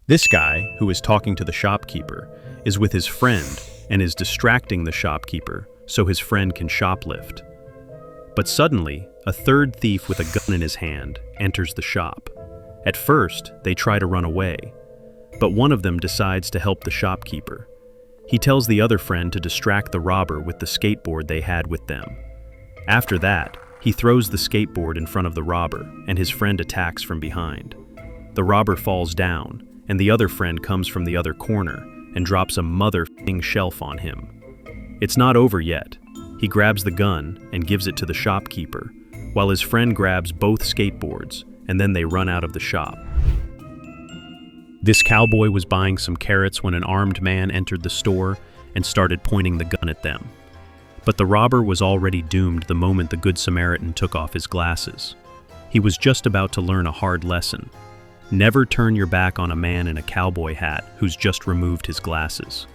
This guy, who is talking to the shopkeeper, is with his friend and is distracting the shopkeeper so his friend can shoplift. But suddenly, a third thief with a gun in his hand enters the shop. At first, they try to run away, but one of them decides to help the shopkeeper. He tells the other friend to distract the robber with the skateboard they had with them. After that, he throws the skateboard in front of the robber, and his friend attacks from behind. The robber falls down, and the other friend comes from the other corner and drops a mother-f***ing shelf on him. It's not over yet. He grabs the gun and gives it to the shopkeeper, while his friend grabs both skateboards, and then they run out of the shop. This cowboy was buying some carrots when an armed man entered the store and started pointing the gun at them. But the robber was already doomed the moment the Good Samaritan took off his glasses. He was just about to learn a hard lesson. Never turn your back on a man in a cowboy hat who's just removed his glasses.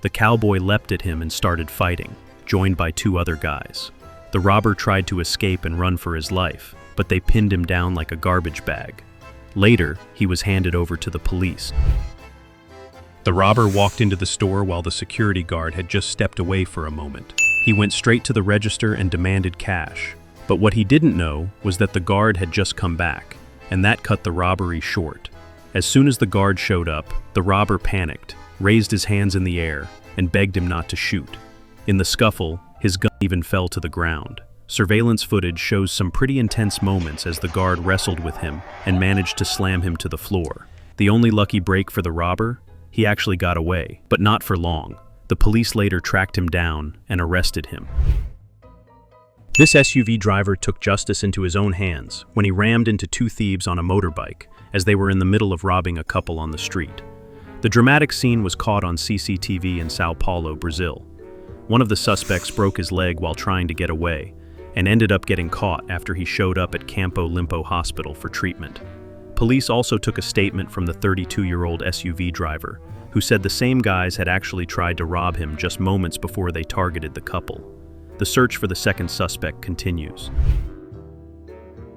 The cowboy leapt at him and started fighting, joined by two other guys. The robber tried to escape and run for his life, but they pinned him down like a garbage bag. Later, he was handed over to the police. The robber walked into the store while the security guard had just stepped away for a moment. He went straight to the register and demanded cash. But what he didn't know was that the guard had just come back, and that cut the robbery short. As soon as the guard showed up, the robber panicked, raised his hands in the air, and begged him not to shoot. In the scuffle, his gun even fell to the ground. Surveillance footage shows some pretty intense moments as the guard wrestled with him and managed to slam him to the floor. The only lucky break for the robber? He actually got away, but not for long. The police later tracked him down and arrested him. This SUV driver took justice into his own hands when he rammed into two thieves on a motorbike as they were in the middle of robbing a couple on the street. The dramatic scene was caught on CCTV in Sao Paulo, Brazil. One of the suspects broke his leg while trying to get away and ended up getting caught after he showed up at Campo Limpo Hospital for treatment. Police also took a statement from the 32-year-old SUV driver, who said the same guys had actually tried to rob him just moments before they targeted the couple. The search for the second suspect continues.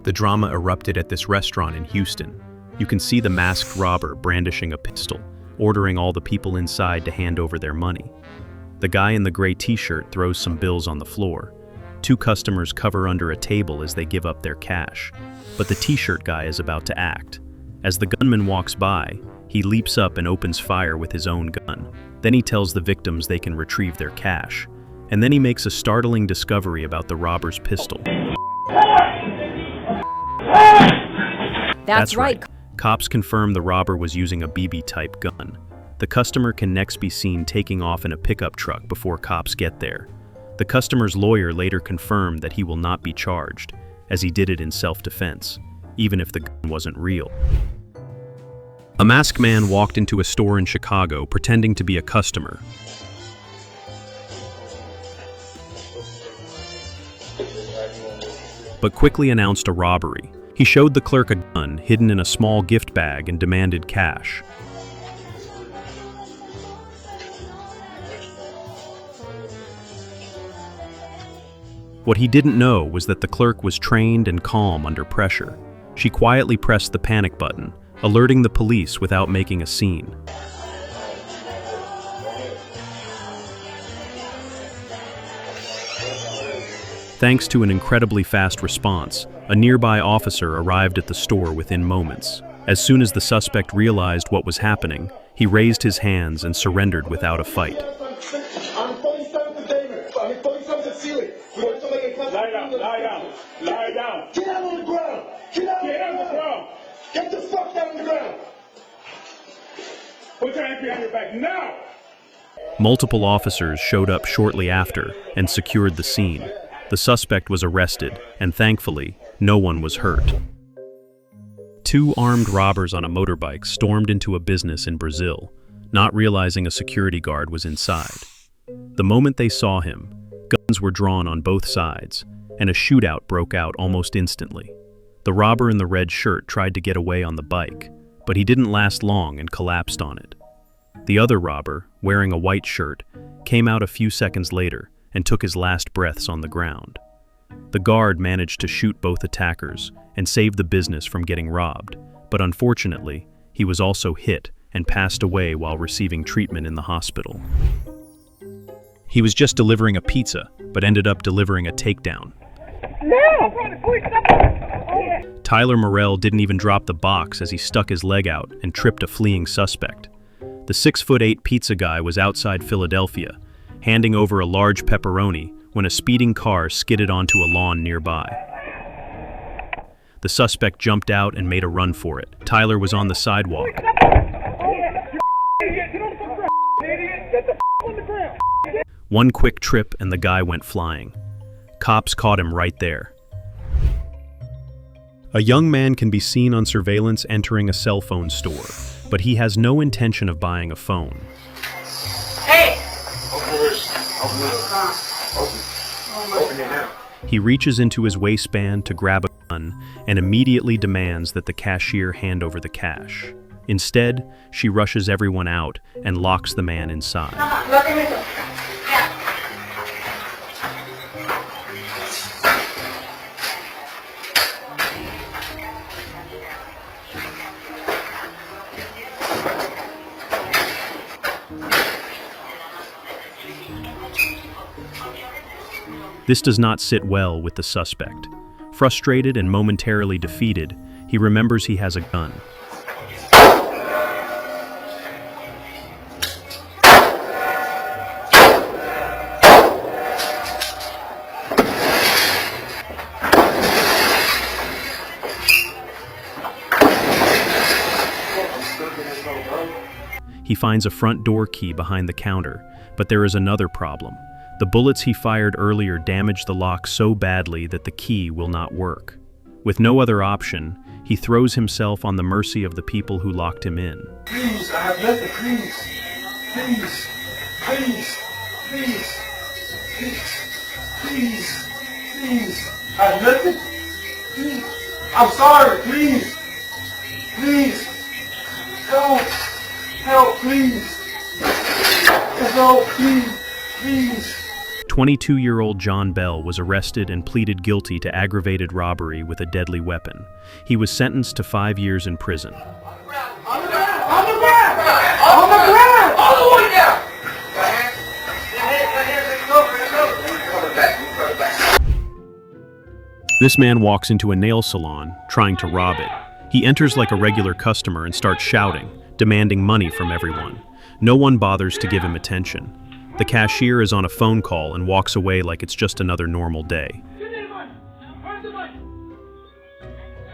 The drama erupted at this restaurant in Houston. You can see the masked robber brandishing a pistol, ordering all the people inside to hand over their money. The guy in the gray t-shirt throws some bills on the floor. Two customers cover under a table as they give up their cash, but the t-shirt guy is about to act. As the gunman walks by, he leaps up and opens fire with his own gun. Then he tells the victims they can retrieve their cash. And then he makes a startling discovery about the robber's pistol. That's right. Cops confirm the robber was using a BB-type gun. The customer can next be seen taking off in a pickup truck before cops get there. The customer's lawyer later confirmed that he will not be charged, as he did it in self-defense, even if the gun wasn't real. A masked man walked into a store in Chicago pretending to be a customer. But quickly announced a robbery. He showed the clerk a gun hidden in a small gift bag and demanded cash. What he didn't know was that the clerk was trained and calm under pressure. She quietly pressed the panic button, alerting the police without making a scene. Thanks to an incredibly fast response, a nearby officer arrived at the store within moments. As soon as the suspect realized what was happening, he raised his hands and surrendered without a fight. Lie down, lie down, lie down. Get out on the ground. Get out on the ground. Get the fuck down on the ground. Put your hand behind your back now. Multiple officers showed up shortly after and secured the scene. The suspect was arrested, and thankfully, no one was hurt. Two armed robbers on a motorbike stormed into a business in Brazil, not realizing a security guard was inside. The moment they saw him, guns were drawn on both sides, and a shootout broke out almost instantly. The robber in the red shirt tried to get away on the bike, but he didn't last long and collapsed on it. The other robber, wearing a white shirt, came out a few seconds later and took his last breaths on the ground. The guard managed to shoot both attackers and save the business from getting robbed, but unfortunately, he was also hit and passed away while receiving treatment in the hospital. He was just delivering a pizza, but ended up delivering a takedown. Tyler Morrell didn't even drop the box as he stuck his leg out and tripped a fleeing suspect. The 6'8" pizza guy was outside Philadelphia, handing over a large pepperoni when a speeding car skidded onto a lawn nearby. The suspect jumped out and made a run for it. Tyler was on the sidewalk. One quick trip and the guy went flying. Cops caught him right there. A young man can be seen on surveillance entering a cell phone store, but he has no intention of buying a phone. Hey! He reaches into his waistband to grab a gun and immediately demands that the cashier hand over the cash. Instead, she rushes everyone out and locks the man inside. This does not sit well with the suspect. Frustrated and momentarily defeated, he remembers he has a gun. He finds a front door key behind the counter, but there is another problem. The bullets he fired earlier damaged the lock so badly that the key will not work. With no other option, he throws himself on the mercy of the people who locked him in. Please, I have nothing, please. Please, please, please, please, please, please. I have nothing. Please. I'm sorry, please. Please. Help. Help, please. Help, please. Please. 22-year-old John Bell was arrested and pleaded guilty to aggravated robbery with a deadly weapon. He was sentenced to 5 years in prison. On the ground! On the ground! On the ground! All the way down! This man walks into a nail salon, trying to rob it. He enters like a regular customer and starts shouting, demanding money from everyone. No one bothers to give him attention. The cashier is on a phone call and walks away like it's just another normal day. Give me the money! Where's the money?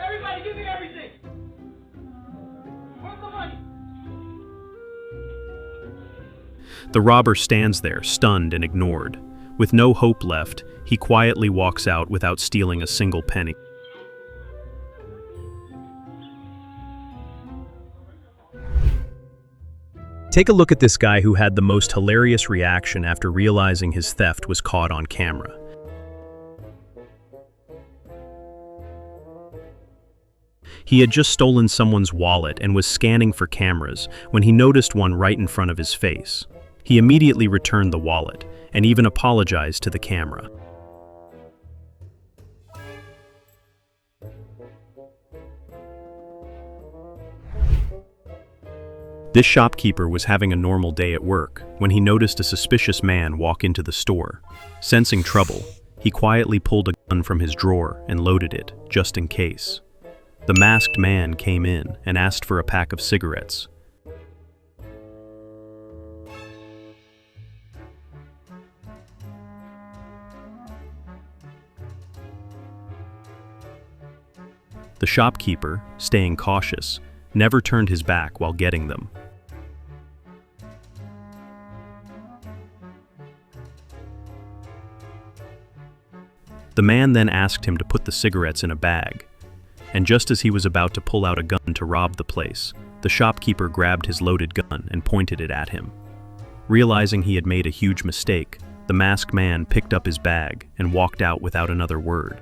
Everybody give me everything! Where's the money? The robber stands there, stunned and ignored. With no hope left, he quietly walks out without stealing a single penny. Take a look at this guy who had the most hilarious reaction after realizing his theft was caught on camera. He had just stolen someone's wallet and was scanning for cameras when he noticed one right in front of his face. He immediately returned the wallet and even apologized to the camera. This shopkeeper was having a normal day at work when he noticed a suspicious man walk into the store. Sensing trouble, he quietly pulled a gun from his drawer and loaded it, just in case. The masked man came in and asked for a pack of cigarettes. The shopkeeper, staying cautious, never turned his back while getting them. The man then asked him to put the cigarettes in a bag, and just as he was about to pull out a gun to rob the place, the shopkeeper grabbed his loaded gun and pointed it at him. Realizing he had made a huge mistake, the masked man picked up his bag and walked out without another word.